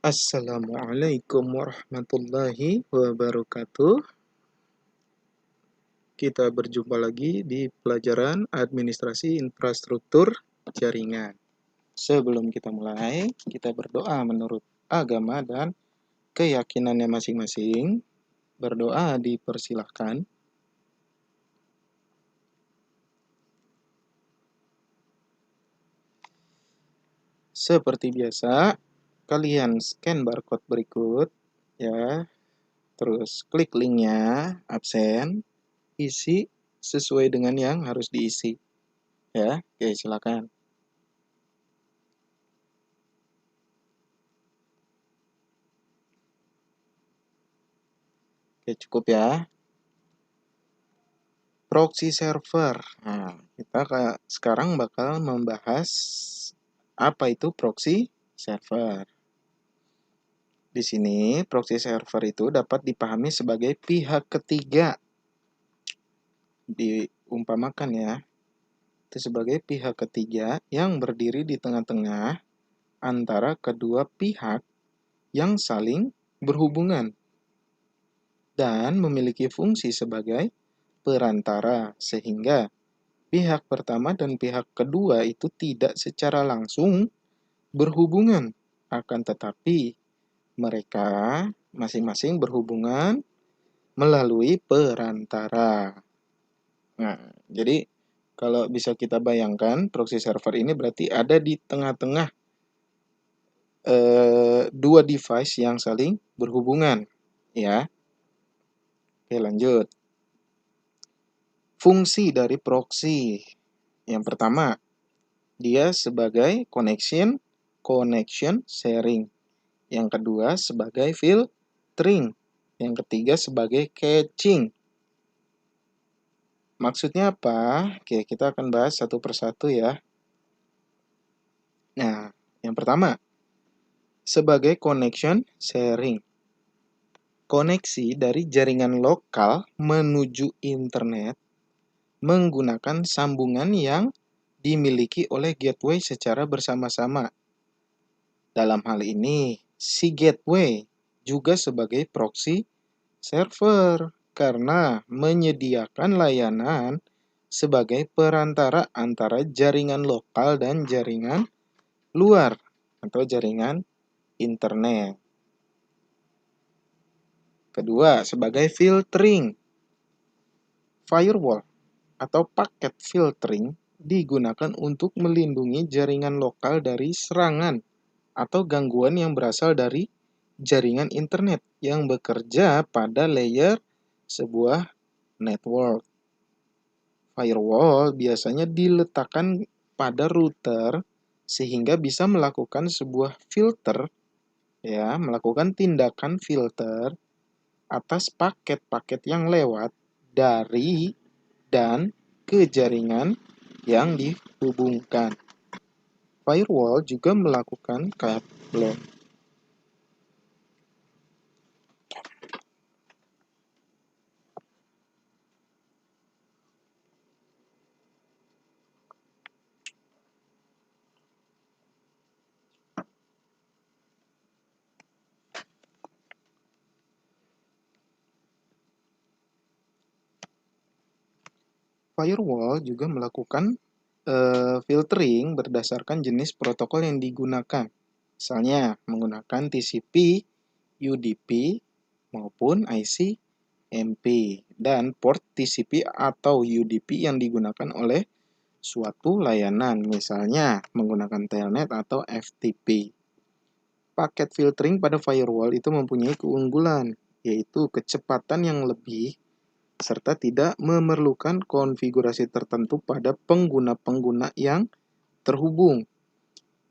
Assalamualaikum warahmatullahi wabarakatuh. Kita berjumpa lagi di pelajaran administrasi infrastruktur jaringan. Sebelum kita mulai, kita berdoa menurut agama dan keyakinannya masing-masing. Berdoa dipersilahkan. Seperti biasa, kalian scan barcode berikut ya. Terus klik linknya, absen, isi sesuai dengan yang harus diisi. Ya, oke, silakan. Oke, cukup ya. Proxy server. Nah, kita sekarang bakal membahas apa itu proxy server. Di sini, proxy server itu dapat dipahami sebagai pihak ketiga. Diumpamakan ya, itu sebagai pihak ketiga yang berdiri di tengah-tengah antara kedua pihak yang saling berhubungan dan memiliki fungsi sebagai perantara, sehingga pihak pertama dan pihak kedua itu tidak secara langsung berhubungan, akan tetapi mereka masing-masing berhubungan melalui perantara. Nah, jadi kalau bisa kita bayangkan, proxy server ini berarti ada di tengah-tengah dua device yang saling berhubungan, ya. Oke, lanjut. Fungsi dari proxy. Yang pertama, dia sebagai connection sharing. Yang kedua sebagai filtering. Yang ketiga sebagai caching. Maksudnya apa? Oke, kita akan bahas satu persatu ya. Nah, yang pertama, sebagai connection sharing. Koneksi dari jaringan lokal menuju internet menggunakan sambungan yang dimiliki oleh gateway secara bersama-sama. Dalam hal ini, si gateway juga sebagai proxy server karena menyediakan layanan sebagai perantara antara jaringan lokal dan jaringan luar atau jaringan internet. Kedua, sebagai filtering. Firewall atau paket filtering digunakan untuk melindungi jaringan lokal dari serangan atau gangguan yang berasal dari jaringan internet yang bekerja pada layer sebuah network. Firewall biasanya diletakkan pada router sehingga bisa melakukan sebuah filter, ya, melakukan tindakan filter atas paket-paket yang lewat dari dan ke jaringan yang dihubungkan. Firewall juga melakukan kabel. Firewall juga melakukan filtering berdasarkan jenis protokol yang digunakan. Misalnya menggunakan TCP, UDP, maupun ICMP. Dan port TCP atau UDP yang digunakan oleh suatu layanan. Misalnya menggunakan Telnet atau FTP. Paket filtering pada firewall itu mempunyai keunggulan, yaitu kecepatan yang lebih serta tidak memerlukan konfigurasi tertentu pada pengguna-pengguna yang terhubung.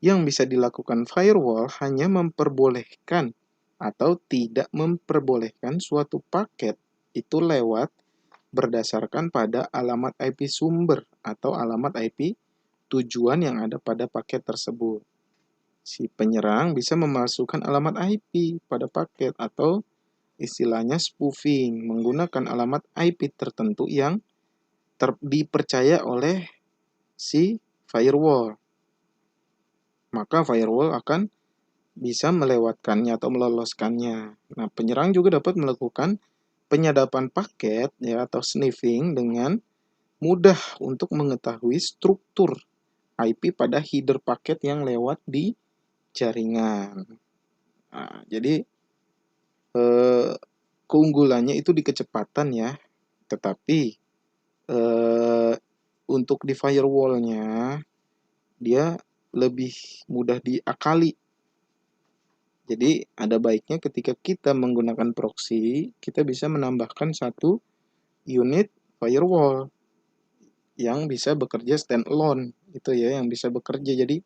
Yang bisa dilakukan firewall hanya memperbolehkan atau tidak memperbolehkan suatu paket itu lewat berdasarkan pada alamat IP sumber atau alamat IP tujuan yang ada pada paket tersebut. Si penyerang bisa memasukkan alamat IP pada paket atau istilahnya spoofing, menggunakan alamat IP tertentu yang dipercaya oleh si firewall. Maka firewall akan bisa melewatkannya atau meloloskannya. Nah, penyerang juga dapat melakukan penyadapan paket ya atau sniffing dengan mudah untuk mengetahui struktur IP pada header paket yang lewat di jaringan. Nah, jadi eh, keunggulannya itu di kecepatan ya, tetapi eh, untuk di firewall-nya dia lebih mudah diakali. Jadi ada baiknya ketika kita menggunakan proxy, kita bisa menambahkan satu unit firewall yang bisa bekerja standalone itu ya, yang bisa bekerja. Jadi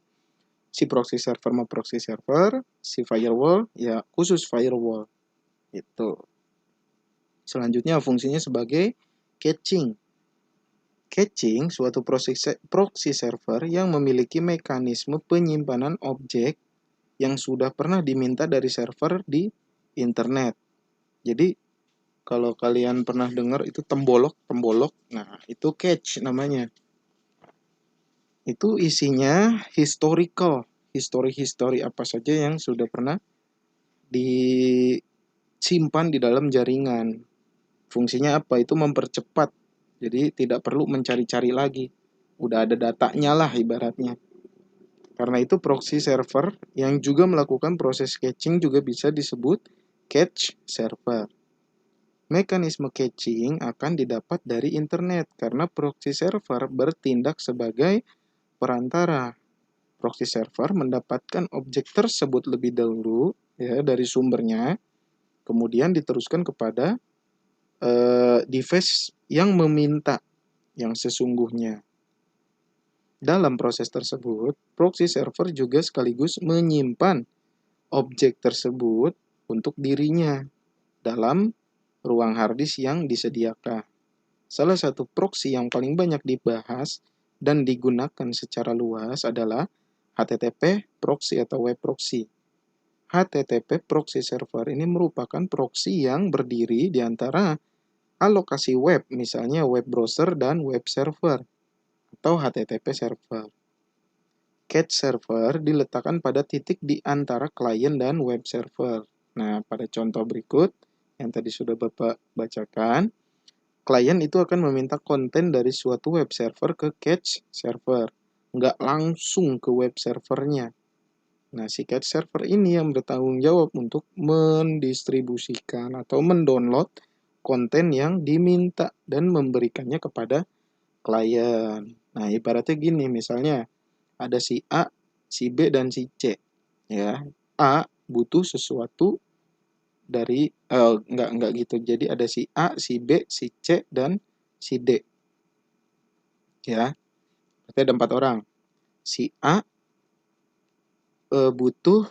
si proxy server mau proxy server, si firewall ya khusus firewall itu. Selanjutnya fungsinya sebagai caching. Caching suatu proxy server yang memiliki mekanisme penyimpanan objek yang sudah pernah diminta dari server di internet. Jadi kalau kalian pernah dengar itu tembolok, nah itu cache namanya. Itu isinya historical, history apa saja yang sudah pernah disimpan di dalam jaringan. Fungsinya apa? Itu mempercepat. Jadi tidak perlu mencari-cari lagi. Udah ada datanya lah ibaratnya. Karena itu proxy server yang juga melakukan proses caching juga bisa disebut cache server. Mekanisme caching akan didapat dari internet karena proxy server bertindak sebagai perantara. Proxy server mendapatkan objek tersebut lebih dahulu ya dari sumbernya, kemudian diteruskan kepada device yang meminta yang sesungguhnya. Dalam proses tersebut, proxy server juga sekaligus menyimpan objek tersebut untuk dirinya dalam ruang harddisk yang disediakan. Salah satu proxy yang paling banyak dibahas dan digunakan secara luas adalah HTTP proxy atau web proxy. HTTP proxy server ini merupakan proxy yang berdiri di antara alokasi web, misalnya web browser dan web server, atau HTTP server. Cache server diletakkan pada titik di antara klien dan web server. Nah, pada contoh berikut yang tadi sudah Bapak bacakan, klien itu akan meminta konten dari suatu web server ke cache server, nggak langsung ke web servernya. Nah, si cache server ini yang bertanggung jawab untuk mendistribusikan atau mendownload konten yang diminta dan memberikannya kepada klien. Nah, ibaratnya gini, misalnya ada si A, si B, dan si C. Ya, A butuh sesuatu dari enggak gitu. Jadi ada si A, si B, si C, dan si D. Ya, berarti ada 4 orang. Si A butuh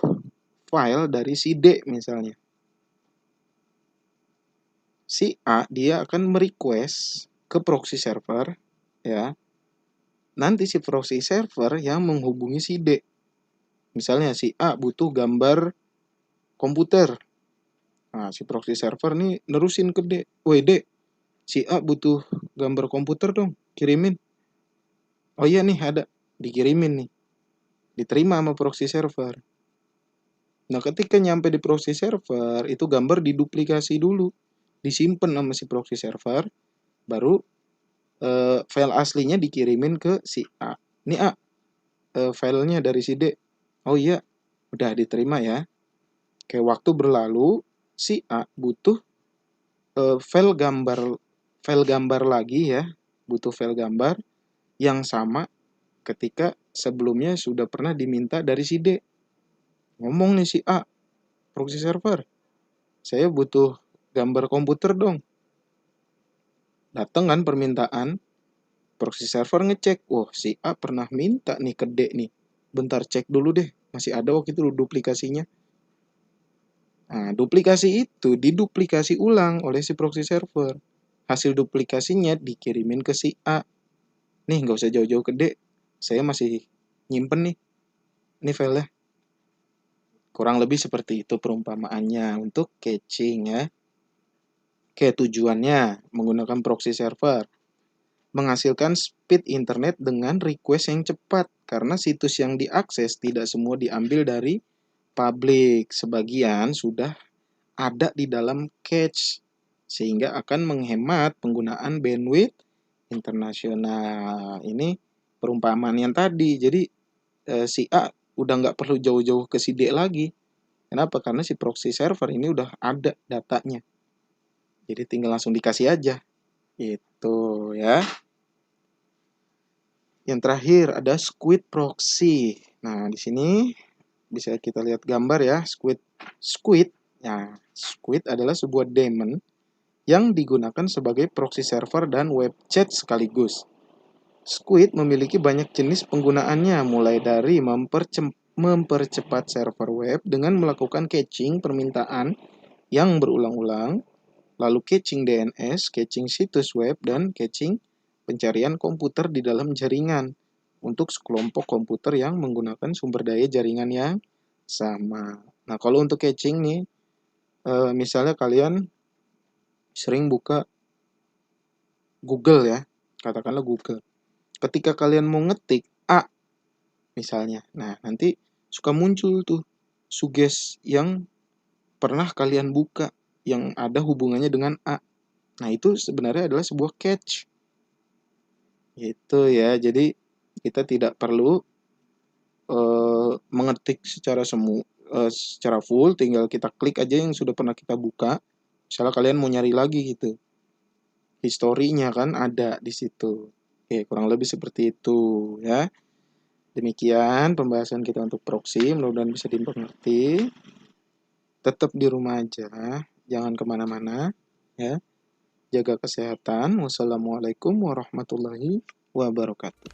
file dari si D misalnya. Si A dia akan merequest ke proxy server, ya. Nanti si proxy server yang menghubungi si D. Misalnya si A butuh gambar komputer. Nah, si proxy server nih nerusin ke D. Woi D, si A butuh gambar komputer dong, kirimin. Oh iya nih ada, dikirimin nih. Diterima sama proxy server. Nah, ketika nyampe di proxy server, itu gambar diduplikasi dulu. Disimpan sama si proxy server, baru file aslinya dikirimin ke si A. Ini A, filenya dari si D. Oh iya, udah diterima ya. Kayak waktu berlalu, si A butuh file gambar lagi ya, butuh file gambar yang sama ketika sebelumnya sudah pernah diminta dari si D. Ngomong nih si A, proxy server, saya butuh gambar komputer dong. Datang kan permintaan, proxy server ngecek, oh si A pernah minta nih ke D nih. Bentar cek dulu deh, masih ada waktu itu duplikasinya. Nah, duplikasi itu diduplikasi ulang oleh si proxy server. Hasil duplikasinya dikirimin ke si A. Nih, nggak usah jauh-jauh ke D. Saya masih nyimpen nih. Ini filenya. Kurang lebih seperti itu perumpamaannya untuk caching ya. Oke, tujuannya menggunakan proxy server. Menghasilkan speed internet dengan request yang cepat. Karena situs yang diakses tidak semua diambil dari publik, sebagian sudah ada di dalam cache, sehingga akan menghemat penggunaan bandwidth internasional. Ini perumpamaan yang tadi. Jadi si A udah nggak perlu jauh-jauh ke si D lagi. Kenapa? Karena si proxy server ini udah ada datanya. Jadi tinggal langsung dikasih aja. Itu ya. Yang terakhir ada Squid Proxy. Nah, di sini bisa kita lihat gambar ya, Squid. Nah, Squid adalah sebuah daemon yang digunakan sebagai proxy server dan web chat sekaligus. Squid memiliki banyak jenis penggunaannya, mulai dari mempercepat server web dengan melakukan caching permintaan yang berulang-ulang, lalu caching DNS, caching situs web, dan caching pencarian komputer di dalam jaringan untuk sekelompok komputer yang menggunakan sumber daya jaringan yang sama. Nah, kalau untuk caching nih, misalnya kalian sering buka Google ya, katakanlah Google. Ketika kalian mau ngetik A misalnya, nah nanti suka muncul tuh suges yang pernah kalian buka yang ada hubungannya dengan A. Nah, itu sebenarnya adalah sebuah cache. Gitu ya. Jadi kita tidak perlu mengetik secara full, tinggal kita klik aja yang sudah pernah kita buka. Misalnya kalian mau nyari lagi gitu, historinya kan ada di situ. Oke, kurang lebih seperti itu ya. Demikian pembahasan kita untuk proxy, mudah-mudahan bisa dimengerti. Tetap di rumah aja, jangan kemana-mana ya. Jaga kesehatan. Wassalamualaikum warahmatullahi wabarakatuh.